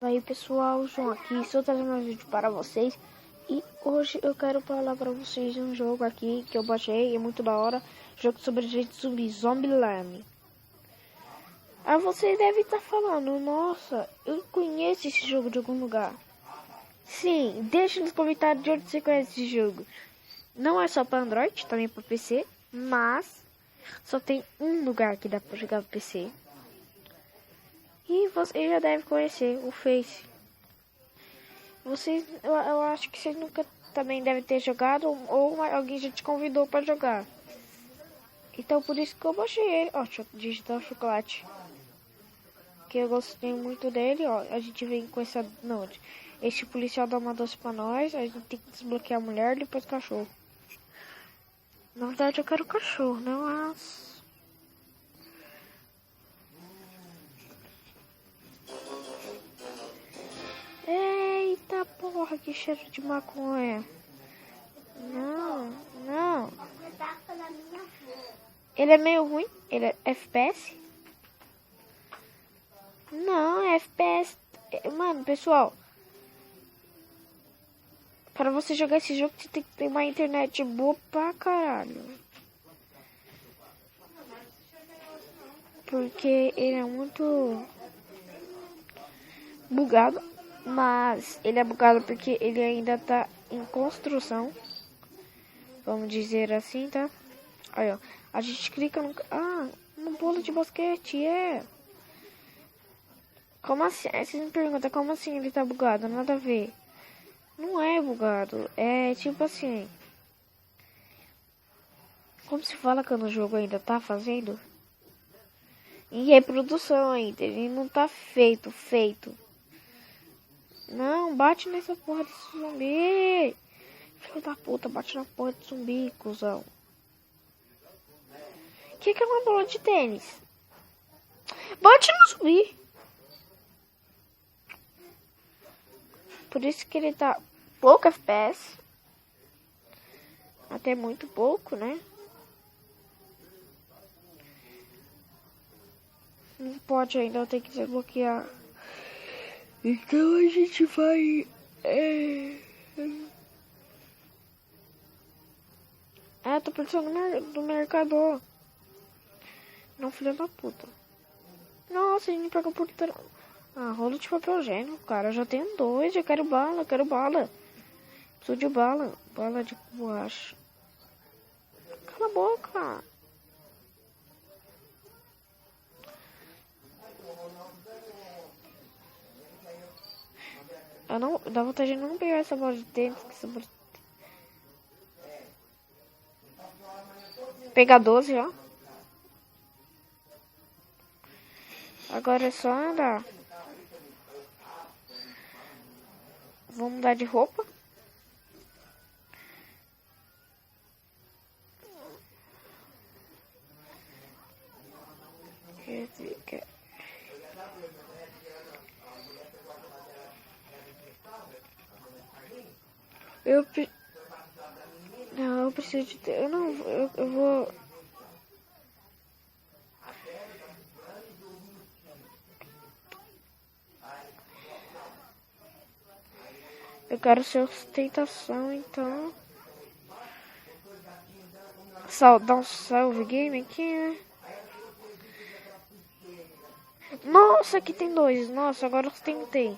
Aí pessoal, João aqui, estou trazendo um vídeo para vocês. E hoje eu quero falar para vocês de um jogo aqui que eu baixei, é muito da hora. Jogo sobre gente zumbi, Zombieland. Aí você deve estar falando, nossa, eu conheço esse jogo de algum lugar. Sim, deixa nos comentários de onde você conhece esse jogo. Não é só para Android, também para PC, mas só tem um lugar que dá para jogar para PC. E você já deve conhecer o Face. Eu acho que vocês nunca também devem ter jogado ou alguém já te convidou para jogar. Então por isso que eu baixei ele. Ó, deixa eu digitar o chocolate. Que eu gostei muito dele, ó. A gente vem com essa... Não, esse policial dá uma doce pra nós. A gente tem que desbloquear a mulher e depois o cachorro. Na verdade eu quero o cachorro, não as... Eita porra, que cheiro de maconha. Não. Ele é meio ruim? Ele é FPS? Não, é FPS. Mano, pessoal. Para você jogar esse jogo, você tem que ter uma internet boa pra caralho. Porque ele é muito bugado. Mas ele é bugado porque ele ainda tá em construção. Vamos dizer assim, tá? Aí, ó. A gente clica no... Ah, uma bola de basquete, é. Como assim? Aí vocês me perguntam, como assim ele tá bugado? Nada a ver. Não é bugado. É tipo assim. Como se fala quando o jogo ainda tá fazendo? Em reprodução ainda. Ele não tá feito. Não, bate nessa porra desse zumbi. Filho da puta, bate na porra de zumbi, cuzão. Que é uma bola de tênis? Bate no zumbi. Por isso que ele tá pouco FPS. Até muito pouco, né? Não pode ainda, eu tenho que desbloquear. Então a gente vai... tô pensando no mercador. Não, filha da puta. Nossa, a gente pegou por... Ah, rolo de papel higiênico, cara. Eu já tenho 2, eu quero bala. Preciso de bala. Bala de borracha. Cala a boca. Eu não... Dá vontade de não pegar essa bola de tênis. Pegar 12, ó. Agora é só andar. Vou mudar de roupa. Não, eu preciso de... Eu vou... Eu quero ser ostentação, então... Dar um salve game aqui, né? Nossa, aqui tem 2. Nossa, agora eu tentei.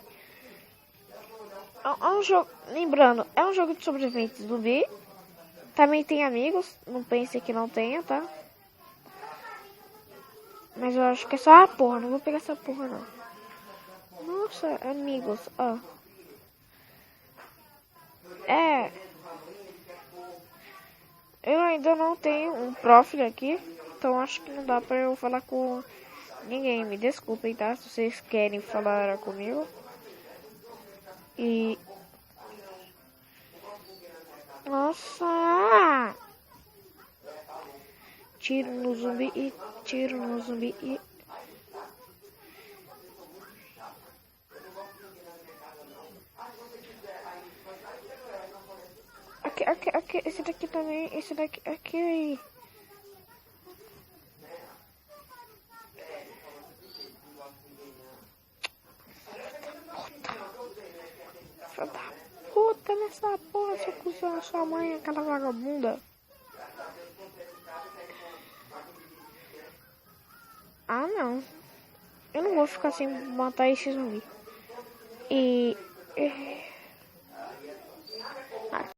É um jogo... Lembrando, é um jogo de sobreviventes zumbi. Também tem amigos. Não pense que não tenha, tá? Mas eu acho que é só a porra. Não vou pegar essa porra, não. Nossa, amigos, ó. Eu ainda não tenho um profile aqui. Então acho que não dá pra eu falar com ninguém. Me desculpem, tá? Se vocês querem falar comigo. E... Nossa! Tiro no zumbi e... Aqui, esse daqui também, aqui aí. Puta. Filha da puta nessa porra, seu cuzão, sua mãe, aquela vagabunda. Ah, não. Eu não vou ficar sem matar esse zumbi. E